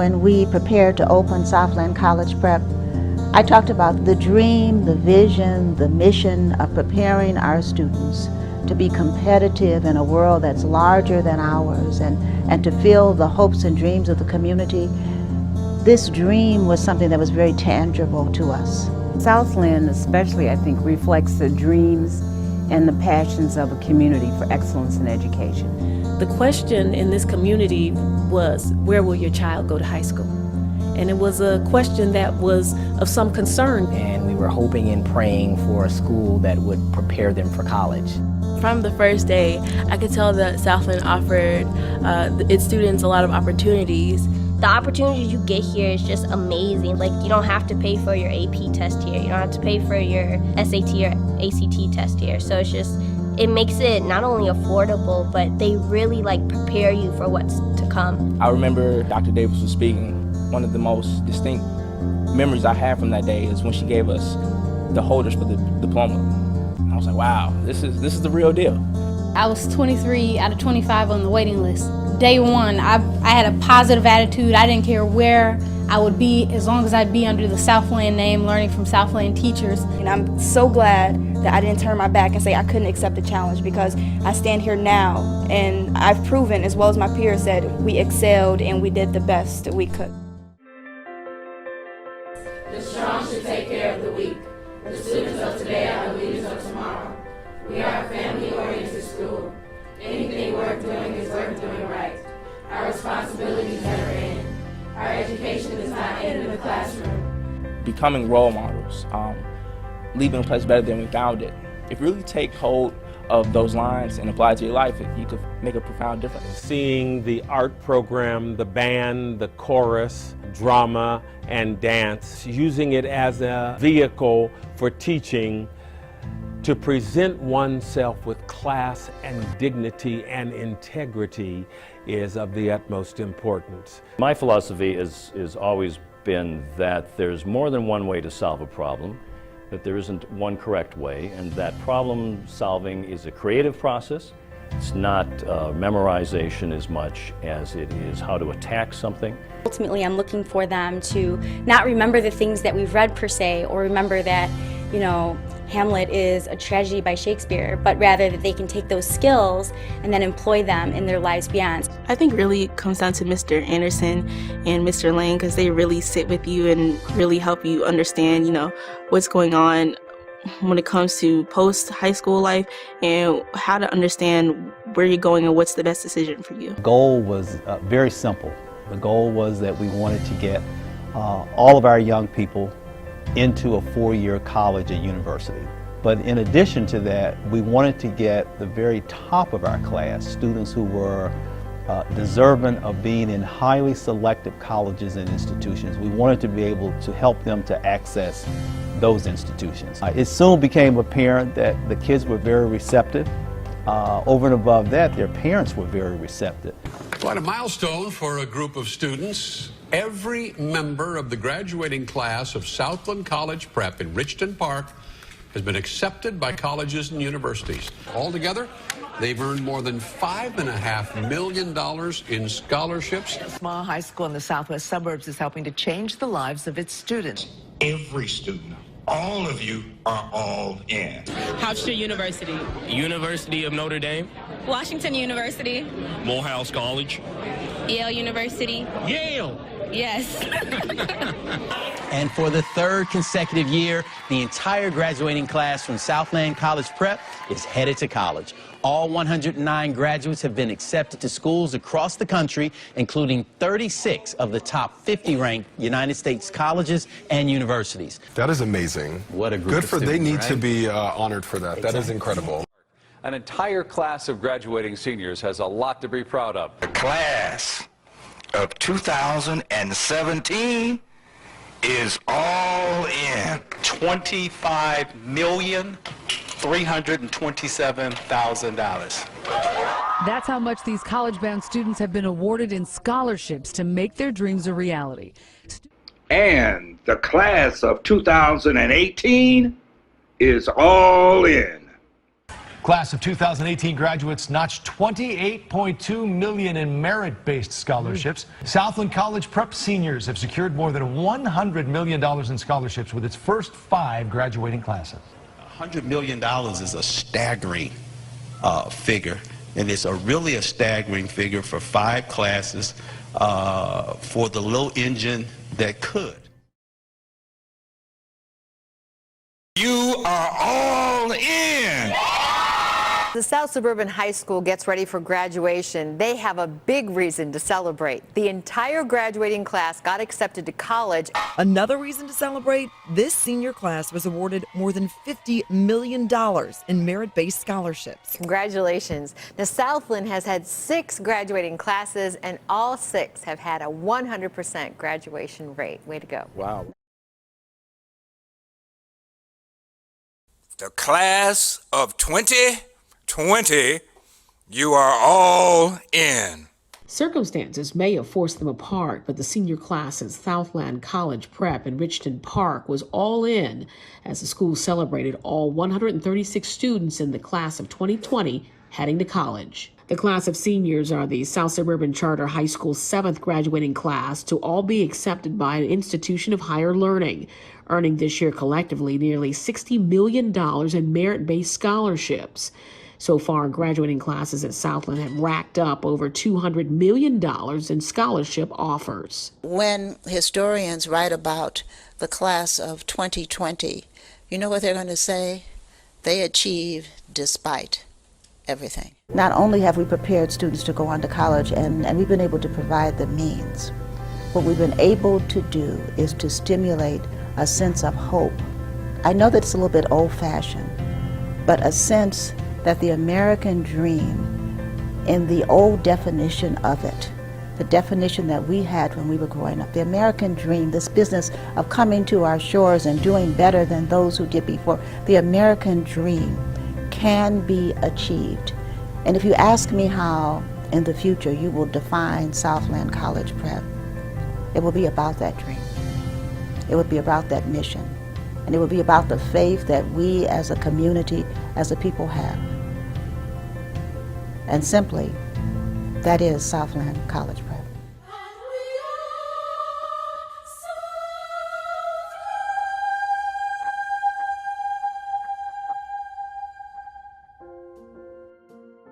when we prepared to open Southland College Prep, I talked about the dream, the vision, the mission of preparing our students to be competitive in a world that's larger than ours and to fill the hopes and dreams of the community. This dream was something that was very tangible to us. Southland especially, I think, reflects the dreams and the passions of a community for excellence in education. The question in this community was, where will your child go to high school? And it was a question that was of some concern. And we were hoping and praying for a school that would prepare them for college. From the first day, I could tell that Southland offered its students a lot of opportunities. The opportunities you get here is just amazing. Like, you don't have to pay for your AP test here. You don't have to pay for your SAT or ACT test here. So it's just, it makes it not only affordable, but they really prepare you for what's to come. I remember Dr. Davis was speaking. One of the most distinct memories I have from that day is when she gave us the holders for the diploma. And I was like, wow, this is the real deal. I was 23 out of 25 on the waiting list. Day one, I had a positive attitude. I didn't care where I would be as long as I'd be under the Southland name, learning from Southland teachers. And I'm so glad that I didn't turn my back and say I couldn't accept the challenge, because I stand here now and I've proven, as well as my peers, that we excelled and we did the best that we could. The strong should take care of the weak. The students of today are the leaders of tomorrow. We are a family-oriented school. Anything worth doing is worth doing right. Our responsibilities never end. Our education does not end in the classroom. Becoming role models, leaving a place better than we found it. If you really take hold of those lines and apply it to your life, you could make a profound difference. Seeing the art program, the band, the chorus, drama, and dance, using it as a vehicle for teaching to present oneself with class and dignity and integrity is of the utmost importance. My philosophy is always been that there's more than one way to solve a problem, that there isn't one correct way, and that problem solving is a creative process. It's not memorization as much as it is how to attack something. Ultimately, I'm looking for them to not remember the things that we've read per se, or remember that, you know, Hamlet is a tragedy by Shakespeare, but rather that they can take those skills and then employ them in their lives beyond. I think really it comes down to Mr. Anderson and Mr. Lane, because they really sit with you and really help you understand, you know, what's going on when it comes to post-high school life and how to understand where you're going and what's the best decision for you. The goal was very simple. The goal was that we wanted to get all of our young people into a four-year college and university. But in addition to that, we wanted to get the very top of our class, students who were deserving of being in highly selective colleges and institutions. We wanted to be able to help them to access those institutions. It soon became apparent that the kids were very receptive. Over and above that, their parents were very receptive. Quite a milestone for a group of students. Every member of the graduating class of Southland College Prep in Richton Park has been accepted by colleges and universities. Altogether, they've earned more than $5.5 million in scholarships. A small high school in the southwest suburbs is helping to change the lives of its students. Every student, all of you are all in. Hofstra University. University of Notre Dame. Washington University. Morehouse College. Yale University. Yale! Yes. And for the third consecutive year, the entire graduating class from Southland College Prep is headed to college. All 109 graduates have been accepted to schools across the country, including 36 of the top 50 ranked United States colleges and universities. That is amazing. What a group Good of for students, they need right? to be honored for that. Exactly. That is incredible. An entire class of graduating seniors has a lot to be proud of. The class of 2017 is all in. $25,327,000. That's how much these college-bound students have been awarded in scholarships to make their dreams a reality. And the class of 2018 is all in. Class of 2018 graduates notched $28.2 million in merit-based scholarships. Southland College Prep seniors have secured more than $100 million in scholarships with its first 5 graduating classes. $100 million is a staggering figure, and it's really a staggering figure for 5 classes for the little engine that could. You are all in. The South Suburban High School gets ready for graduation. They have a big reason to celebrate. The entire graduating class got accepted to college. Another reason to celebrate, this senior class was awarded more than $50 million in merit-based scholarships. Congratulations. Now, Southland has had 6 graduating classes, and all 6 have had a 100% graduation rate. Way to go. Wow. The class of 2020, you are all in. Circumstances may have forced them apart, but the senior class at Southland College Prep in Richton Park was all in as the school celebrated all 136 students in the class of 2020 heading to college. The class of seniors are the South Suburban Charter High School's 7th graduating class to all be accepted by an institution of higher learning, earning this year collectively nearly $60 million in merit-based scholarships. So far, graduating classes at Southland have racked up over $200 million in scholarship offers. When historians write about the class of 2020, you know what they're going to say? They achieved despite everything. Not only have we prepared students to go on to college, and we've been able to provide the means, what we've been able to do is to stimulate a sense of hope. I know that it's a little bit old-fashioned, but a sense that the American dream, in the old definition of it, the definition that we had when we were growing up, the American dream, this business of coming to our shores and doing better than those who did before, the American dream can be achieved. And if you ask me how in the future you will define Southland College Prep, it will be about that dream. It will be about that mission. And it will be about the faith that we as a community, as a people have. And simply, that is Southland College Prep.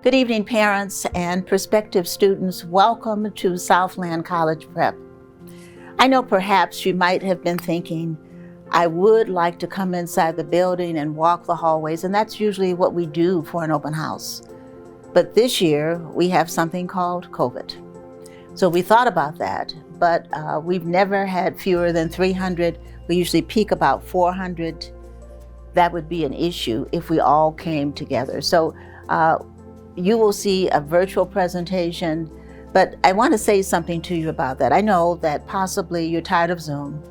Good evening, parents and prospective students. Welcome to Southland College Prep. I know perhaps you might have been thinking, I would like to come inside the building and walk the hallways, and that's usually what we do for an open house. But this year, we have something called COVID. So we thought about that, but we've never had fewer than 300. We usually peak about 400. That would be an issue if we all came together. So you will see a virtual presentation, but I want to say something to you about that. I know that possibly you're tired of Zoom.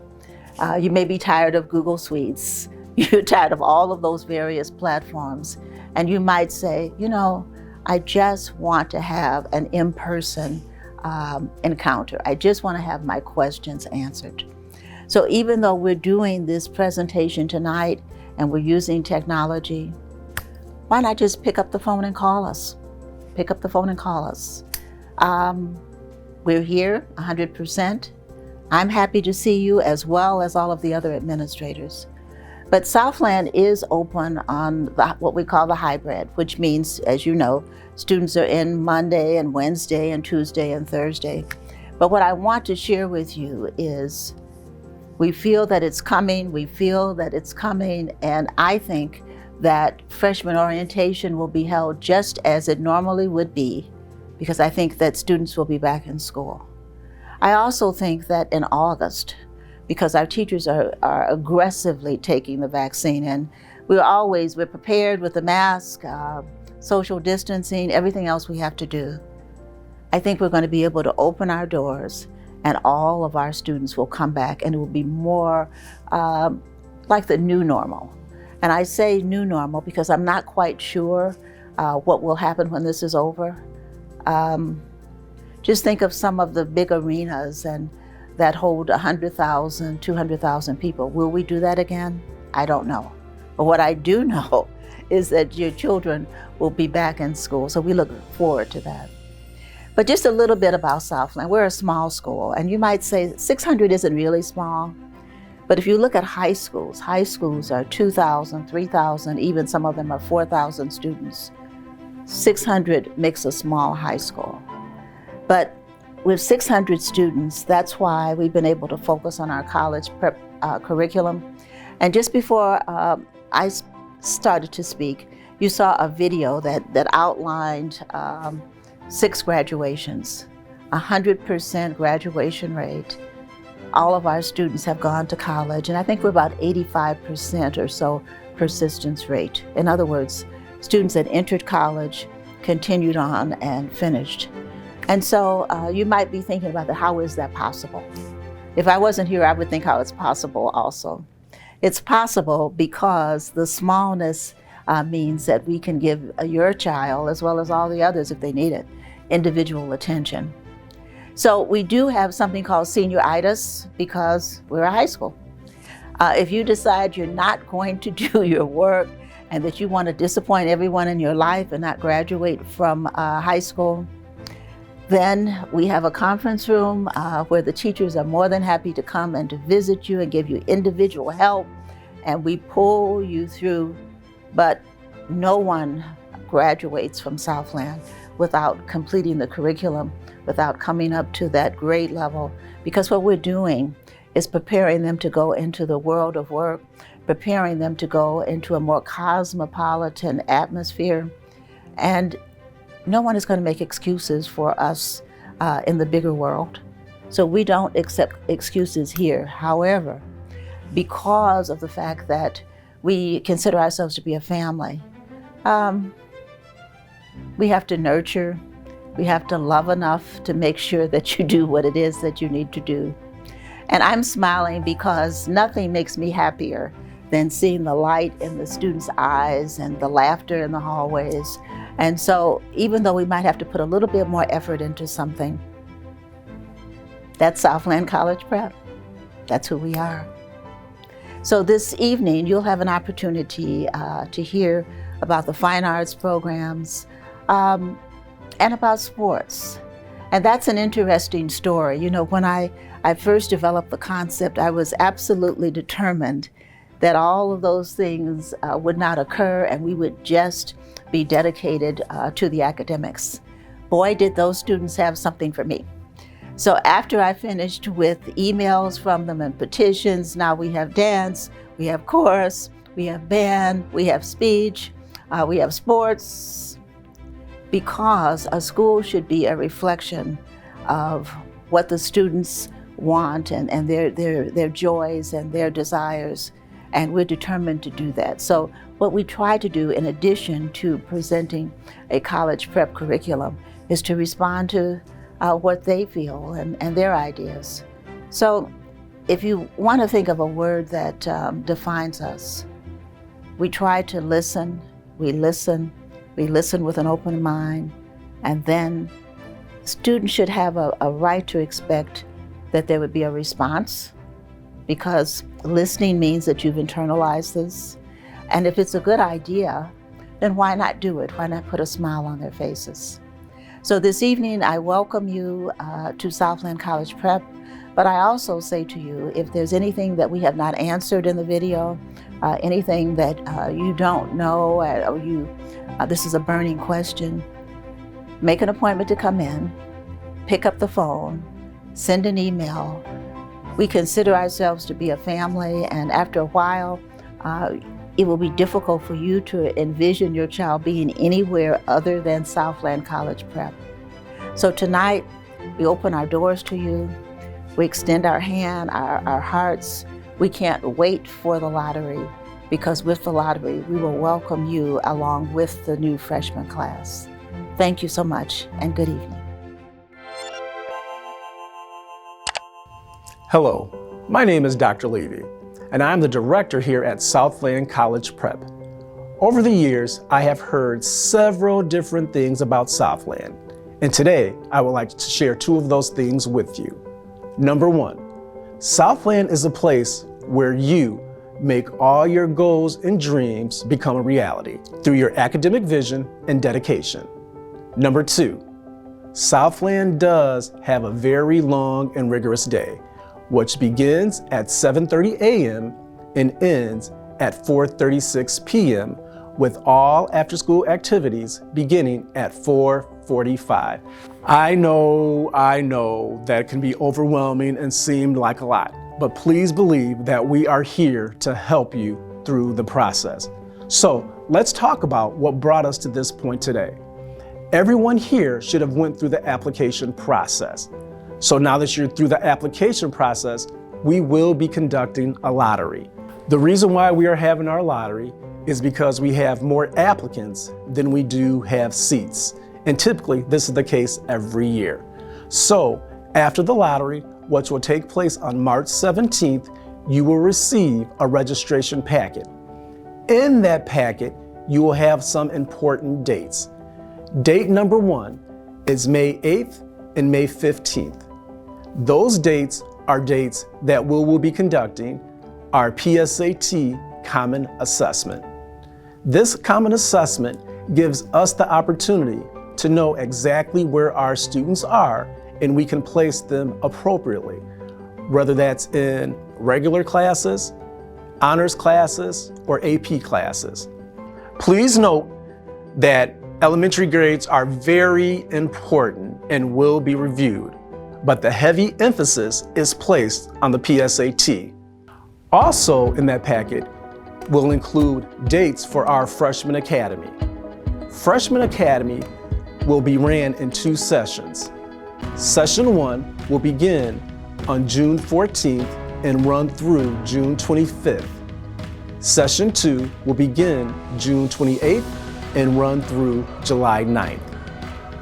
You may be tired of Google Suites. You're tired of all of those various platforms. And you might say, you know, I just want to have an in-person encounter. I just want to have my questions answered. So even though we're doing this presentation tonight and we're using technology, why not just pick up the phone and call us? Pick up the phone and call us. We're here 100%. I'm happy to see you as well as all of the other administrators. But Southland is open on what we call the hybrid, which means, as you know, students are in Monday and Wednesday and Tuesday and Thursday. But what I want to share with you is we feel that it's coming, and I think that freshman orientation will be held just as it normally would be, because I think that students will be back in school. I also think that in August, because our teachers are aggressively taking the vaccine, and we're prepared with the mask, social distancing, everything else we have to do. I think we're going to be able to open our doors and all of our students will come back, and it will be more like the new normal. And I say new normal because I'm not quite sure what will happen when this is over. Just think of some of the big arenas and that hold 100,000, 200,000 people. Will we do that again? I don't know. But what I do know is that your children will be back in school. So we look forward to that. But just a little bit about Southland. We're a small school, and you might say 600 isn't really small. But if you look at high schools are 2,000, 3,000, even some of them are 4,000 students. 600 makes a small high school. But with 600 students, that's why we've been able to focus on our college prep curriculum. And just before I started to speak, you saw a video that outlined 6 graduations, 100% graduation rate. All of our students have gone to college, and I think we're about 85% or so persistence rate. In other words, students that entered college, continued on, and finished. And so you might be thinking about that, how is that possible? If I wasn't here, I would think how it's possible also. It's possible because the smallness means that we can give your child, as well as all the others if they need it, individual attention. So we do have something called senioritis because we're a high school. If you decide you're not going to do your work and that you want to disappoint everyone in your life and not graduate from high school, then we have a conference room where the teachers are more than happy to come and to visit you and give you individual help, and we pull you through. But no one graduates from Southland without completing the curriculum, without coming up to that grade level, because what we're doing is preparing them to go into the world of work, preparing them to go into a more cosmopolitan atmosphere. And no one is going to make excuses for us in the bigger world. So we don't accept excuses here. However, because of the fact that we consider ourselves to be a family, we have to nurture, we have to love enough to make sure that you do what it is that you need to do. And I'm smiling because nothing makes me happier than seeing the light in the students' eyes and the laughter in the hallways. And so even though we might have to put a little bit more effort into something, that's Southland College Prep. That's who we are. So this evening, you'll have an opportunity to hear about the fine arts programs and about sports. And that's an interesting story. You know, when I first developed the concept, I was absolutely determined that all of those things would not occur and we would just be dedicated to the academics. Boy, did those students have something for me. So after I finished with emails from them and petitions, now we have dance, we have chorus, we have band, we have speech, we have sports, because a school should be a reflection of what the students want and their joys and their desires, and we're determined to do that. So what we try to do, in addition to presenting a college prep curriculum, is to respond to what they feel and their ideas. So if you want to think of a word that defines us, we try to listen, we listen with an open mind, and then students should have a right to expect that there would be a response, because listening means that you've internalized this. And if it's a good idea, then why not do it? Why not put a smile on their faces? So this evening, I welcome you to Southland College Prep, but I also say to you, if there's anything that we have not answered in the video, anything that you don't know, or this is a burning question, make an appointment to come in, pick up the phone, send an email. We consider ourselves to be a family, and after a while, it will be difficult for you to envision your child being anywhere other than Southland College Prep. So tonight, we open our doors to you. We extend our hand, our hearts. We can't wait for the lottery, because with the lottery, we will welcome you along with the new freshman class. Thank you so much, and good evening. Hello, my name is Dr. Levy, and I'm the director here at Southland College Prep. Over the years, I have heard several different things about Southland, and today I would like to share 2 of those things with you. Number 1, Southland is a place where you make all your goals and dreams become a reality through your academic vision and dedication. Number 2, Southland does have a very long and rigorous day, which begins at 7:30 a.m. and ends at 4:36 p.m. with all after-school activities beginning at 4:45. I know that can be overwhelming and seem like a lot, but please believe that we are here to help you through the process. So let's talk about what brought us to this point today. Everyone here should have went through the application process. So now that you're through the application process, we will be conducting a lottery. The reason why we are having our lottery is because we have more applicants than we do have seats. And typically, this is the case every year. So after the lottery, which will take place on March 17th, you will receive a registration packet. In that packet, you will have some important dates. Date number 1 is May 8th and May 15th. Those dates are dates that we will be conducting our PSAT Common Assessment. This Common Assessment gives us the opportunity to know exactly where our students are, and we can place them appropriately, whether that's in regular classes, honors classes, or AP classes. Please note that elementary grades are very important and will be reviewed, but the heavy emphasis is placed on the PSAT. Also in that packet will include dates for our Freshman Academy. Freshman Academy will be ran in 2 sessions. Session 1 will begin on June 14th and run through June 25th. Session 2 will begin June 28th and run through July 9th.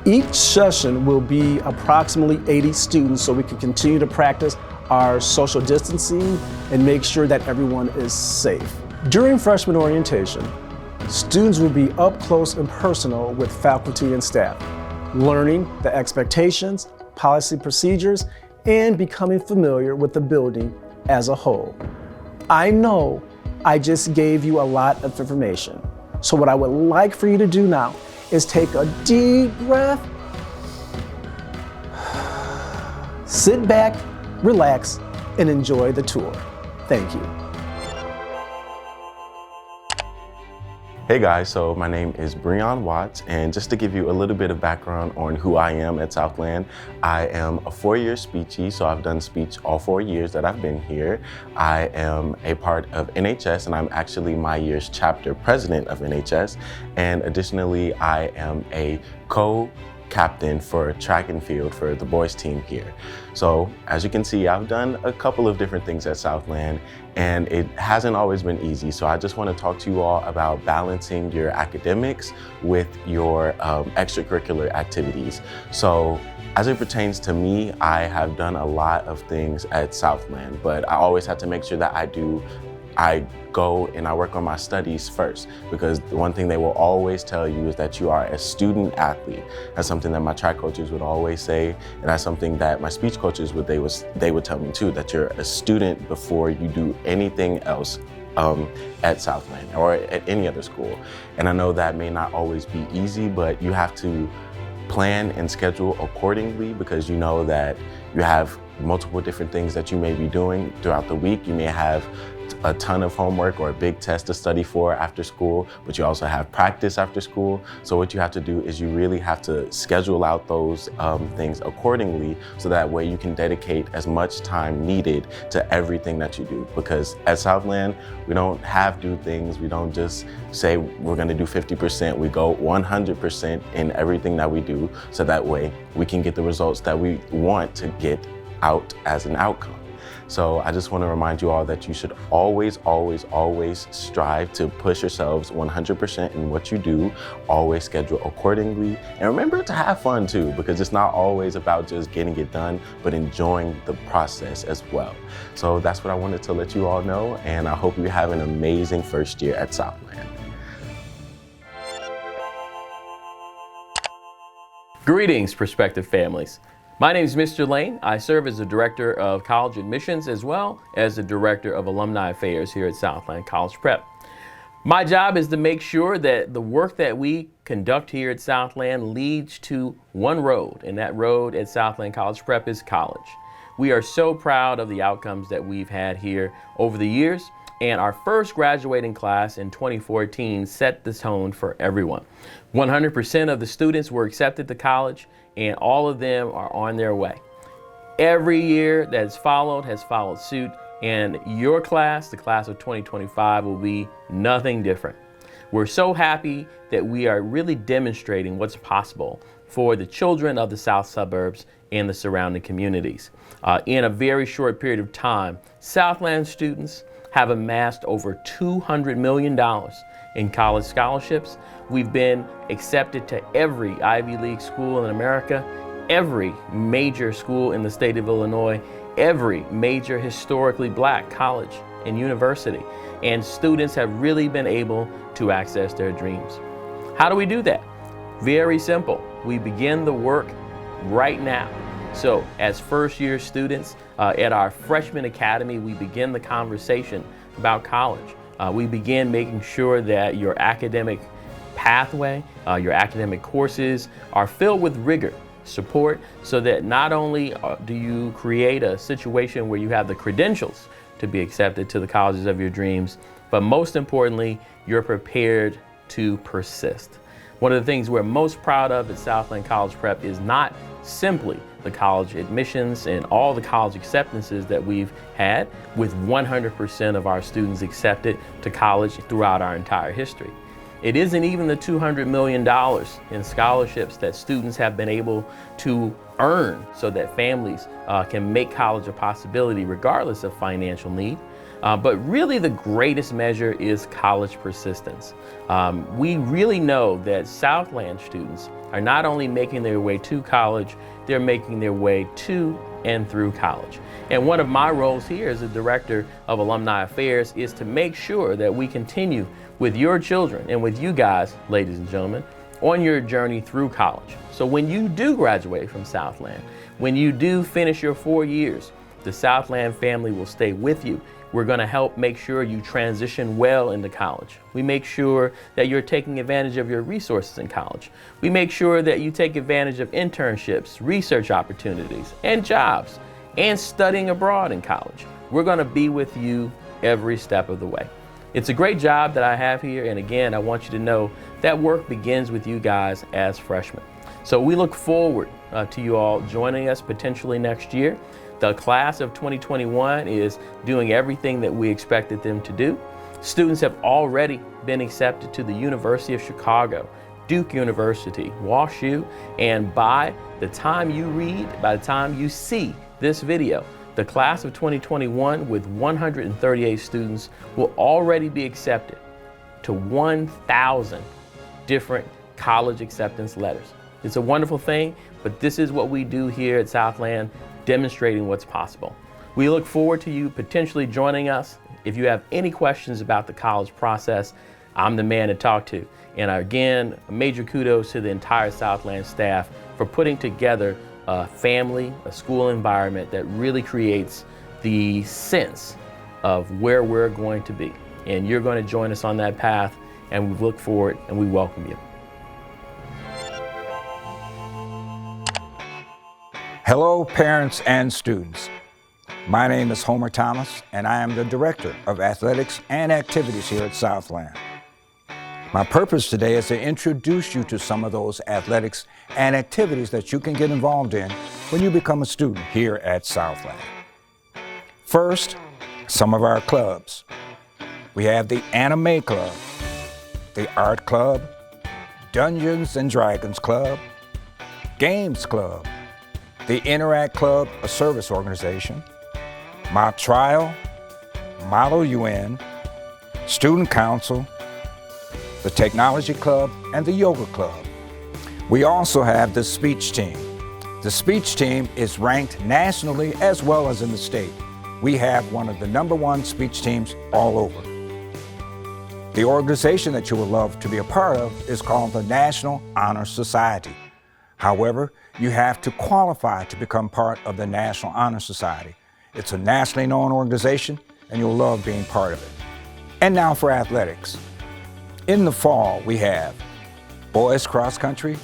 Each session will be approximately 80 students so we can continue to practice our social distancing and make sure that everyone is safe. During freshman orientation, students will be up close and personal with faculty and staff, learning the expectations, policy procedures, and becoming familiar with the building as a whole. I know I just gave you a lot of information. So what I would like for you to do now is take a deep breath, sit back, relax, and enjoy the tour. Thank you. Hey guys, so my name is Breon Watts, and just to give you a little bit of background on who I am at Southland, I am a 4-year speechie, so I've done speech all 4 years that I've been here. I am a part of NHS, and I'm actually my year's chapter president of NHS, and additionally, I am a co-captain for track and field for the boys team here. So as you can see, I've done a couple of different things at Southland, and it hasn't always been easy. So I just want to talk to you all about balancing your academics with your extracurricular activities. So as it pertains to me, I have done a lot of things at Southland, but I always have to make sure that I go and I work on my studies first, because the one thing they will always tell you is that you are a student athlete. That's something that my track coaches would always say, and that's something that my speech coaches would tell me too, that you're a student before you do anything else at Southland or at any other school. And I know that may not always be easy, but you have to plan and schedule accordingly, because you know that you have multiple different things that you may be doing throughout the week. You may have a ton of homework or a big test to study for after school, but you also have practice after school. So what you have to do is you really have to schedule out those things accordingly, so that way you can dedicate as much time needed to everything that you do. Because at Southland, we don't do things. We don't just say we're gonna do 50%. We go 100% in everything that we do, so that way we can get the results that we want to get out as an outcome. So I just want to remind you all that you should always, always, always strive to push yourselves 100% in what you do. Always schedule accordingly. And remember to have fun too, because it's not always about just getting it done, but enjoying the process as well. So that's what I wanted to let you all know, and I hope you have an amazing first year at Southland. Greetings, Prospective families. My name is Mr. Lane. I serve as the Director of College Admissions as well as the Director of Alumni Affairs here at Southland College Prep. My job is to make sure that the work that we conduct here at Southland leads to one road, and that road at Southland College Prep is college. We are so proud of the outcomes that we've had here over the years, and our first graduating class in 2014 set the tone for everyone. 100% of the students were accepted to college, and all of them are on their way. Every year that has followed suit, and your class, the class of 2025, will be nothing different. We're so happy that we are really demonstrating what's possible for the children of the South Suburbs and the surrounding communities. In a very short period of time, Southland students have amassed over $200 million in college scholarships. We've been accepted to every Ivy League school in America, every major school in the state of Illinois, every major historically black college and university, and students have really been able to access their dreams. How do we do that? Very simple. We begin the work right now. So as first-year students at our freshman academy, we begin the conversation about college. We begin making sure that your academic pathway, your academic courses are filled with rigor, support, so that not only do you create a situation where you have the credentials to be accepted to the colleges of your dreams, but most importantly, you're prepared to persist. One of the things we're most proud of at Southland College Prep is not simply the college admissions and all the college acceptances that we've had, with 100% of our students accepted to college throughout our entire history. It isn't even the $200 million in scholarships that students have been able to earn so that families can make college a possibility regardless of financial need. But really the greatest measure is college persistence. We really know that Southland students are not only making their way to college, they're making their way to and through college. And one of my roles here as the Director of Alumni Affairs is to make sure that we continue with your children and with you guys, ladies and gentlemen, on your journey through college. So when you do graduate from Southland, when you do finish your 4 years, the Southland family will stay with you. We're going to help make sure you transition well into college. We make sure that you're taking advantage of your resources in college. We make sure that you take advantage of internships, research opportunities, and jobs, and studying abroad in college. We're going to be with you every step of the way. It's a great job that I have here, and again, I want you to know that work begins with you guys as freshmen. So we look forward to you all joining us potentially next year. The class of 2021 is doing everything that we expected them to do. Students have already been accepted to the University of Chicago, Duke University, WashU, and by the time you read, by the time you see this video, the class of 2021 with 138 students will already be accepted to 1,000 different college acceptance letters. It's a wonderful thing, but this is what we do here at Southland, demonstrating what's possible. We look forward to you potentially joining us. If you have any questions about the college process, I'm the man to talk to. And again, a major kudos to the entire Southland staff for putting together a family, a school environment that really creates the sense of where we're going to be. And you're going to join us on that path, and we look forward and we welcome you. Hello, parents and students. My name is Homer Thomas, and I am the Director of Athletics and Activities here at Southland. My purpose today is to introduce you to some of those athletics and activities that you can get involved in when you become a student here at Southland. First, some of our clubs. We have the Anime Club, the Art Club, Dungeons and Dragons Club, Games Club, the Interact Club, a service organization, Mock Trial, Model UN, Student Council, the Technology Club, and the Yoga Club. We also have the Speech Team. The Speech Team is ranked nationally as well as in the state. We have one of the #1 speech teams all over. The organization that you would love to be a part of is called the National Honor Society. However, you have to qualify to become part of the National Honor Society. It's a nationally known organization, and you'll love being part of it. And now for athletics. In the fall, we have boys cross country,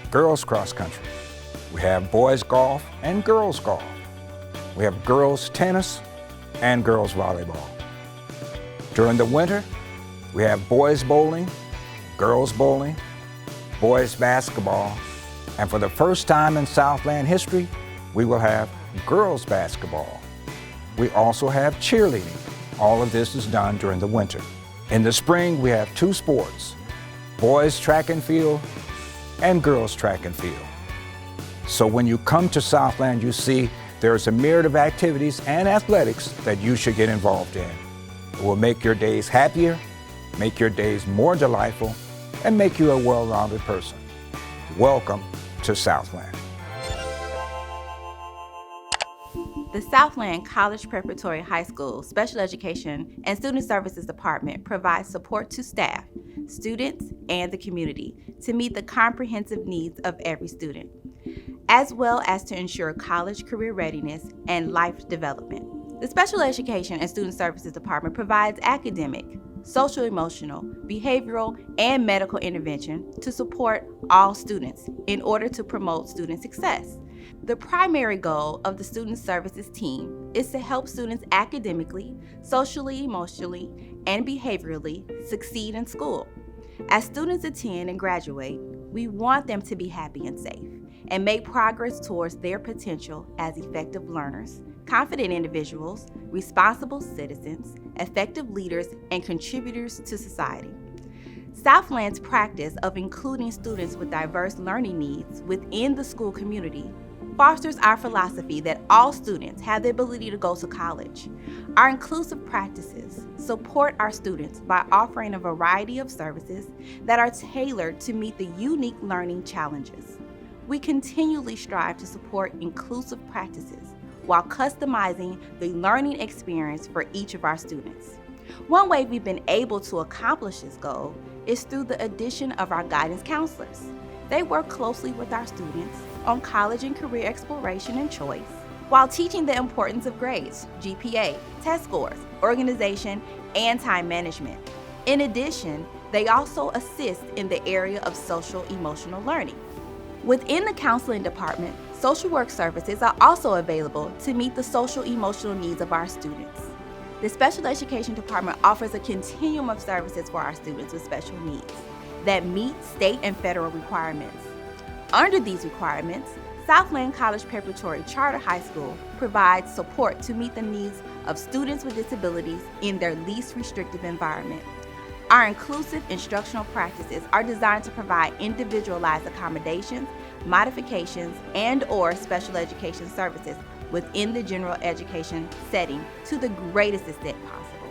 girls cross country. We have boys golf and girls golf. We have girls tennis and girls volleyball. During the winter, we have boys bowling, girls bowling, boys basketball, and for the first time in Southland history, we will have girls basketball. We also have cheerleading. All of this is done during the winter. In the spring, we have two sports, boys track and field and girls track and field. So when you come to Southland, you see there's a myriad of activities and athletics that you should get involved in. It will make your days happier, make your days more delightful, and make you a well-rounded person. Welcome to Southland. The Southland College Preparatory High School Special Education and Student Services Department provides support to staff, students, and the community to meet the comprehensive needs of every student, as well as to ensure college career readiness and life development. The Special Education and Student Services Department provides academic, social-emotional, behavioral, and medical intervention to support all students in order to promote student success. The primary goal of the Student Services team is to help students academically, socially, emotionally, and behaviorally succeed in school. As students attend and graduate, we want them to be happy and safe and make progress towards their potential as effective learners, confident individuals, responsible citizens, effective leaders, and contributors to society. Southland's practice of including students with diverse learning needs within the school community fosters our philosophy that all students have the ability to go to college. Our inclusive practices support our students by offering a variety of services that are tailored to meet the unique learning challenges. We continually strive to support inclusive practices while customizing the learning experience for each of our students. One way we've been able to accomplish this goal is through the addition of our guidance counselors. They work closely with our students on college and career exploration and choice, while teaching the importance of grades, GPA, test scores, organization, and time management. In addition, they also assist in the area of social-emotional learning. Within the counseling department, social work services are also available to meet the social-emotional needs of our students. The Special Education Department offers a continuum of services for our students with special needs that meet state and federal requirements. Under these requirements, Southland College Preparatory Charter High School provides support to meet the needs of students with disabilities in their least restrictive environment. Our inclusive instructional practices are designed to provide individualized accommodations, modifications, and/or special education services within the general education setting to the greatest extent possible.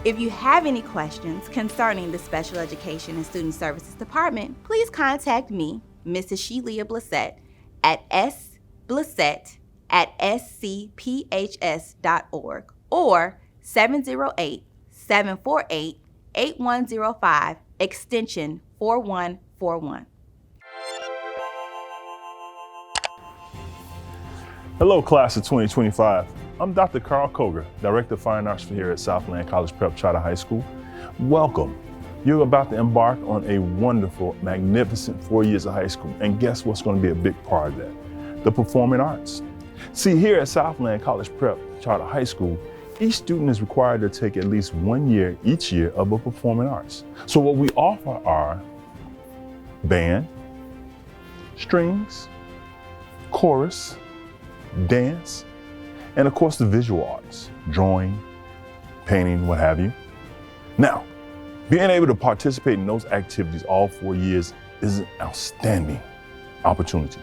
If you have any questions concerning the Special Education and Student Services Department, please contact me, Mrs. Shelia Blissett, at sblissett@scphs.org or 708-748-8105, extension 4141. Hello, class of 2025. I'm Dr. Carl Koger, Director of Fine Arts here at Southland College Prep Charter High School. Welcome. You're about to embark on a wonderful, magnificent 4 years of high school. And guess what's going to be a big part of that? The performing arts. See, here at Southland College Prep Charter High School, each student is required to take at least 1 year each year of a performing arts. So what we offer are band, strings, chorus, dance, and of course the visual arts, drawing, painting, what have you. Now, being able to participate in those activities all 4 years is an outstanding opportunity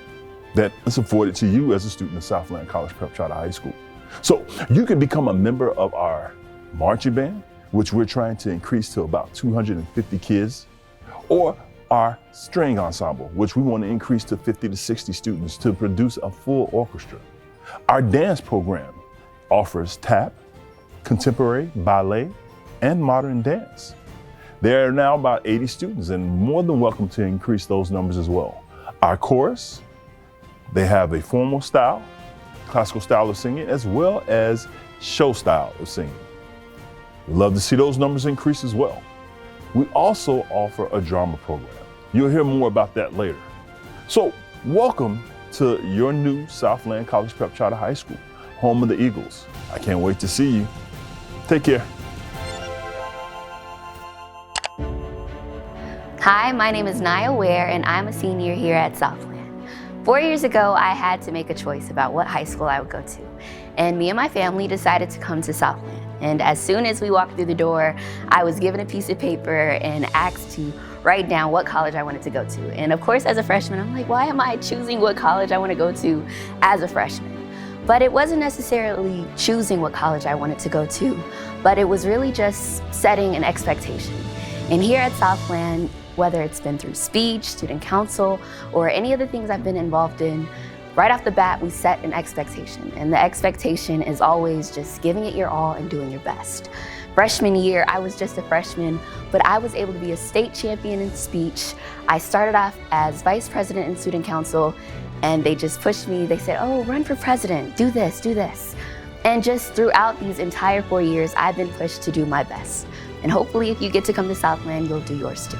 that is afforded to you as a student of Southland College Prep Charter High School. So you can become a member of our marching band, which we're trying to increase to about 250 kids, or our string ensemble, which we want to increase to 50 to 60 students to produce a full orchestra. Our dance program offers tap, contemporary, ballet, and modern dance. There are now about 80 students and more than welcome to increase those numbers as well. Our chorus, they have a formal style, classical style of singing, as well as show style of singing. We'd love to see those numbers increase as well. We also offer a drama program. You'll hear more about that later. So welcome to your new Southland College Prep Charter High School, home of the Eagles. I can't wait to see you. Take care. Hi, my name is Naya Ware, and I'm a senior here at Southland. 4 years ago, I had to make a choice about what high school I would go to. And me and my family decided to come to Southland. And as soon as we walked through the door, I was given a piece of paper and asked to write down what college I wanted to go to. And of course, as a freshman, I'm like, why am I choosing what college I want to go to as a freshman? But it wasn't necessarily choosing what college I wanted to go to, but it was really just setting an expectation. And here at Southland, whether it's been through speech, student council, or any of the things I've been involved in, right off the bat, we set an expectation. And the expectation is always just giving it your all and doing your best. Freshman year, I was just a freshman, but I was able to be a state champion in speech. I started off as vice president in student council, and they just pushed me. They said, oh, run for president, do this, do this. And just throughout these entire 4 years, I've been pushed to do my best. And hopefully, if you get to come to Southland, you'll do yours too.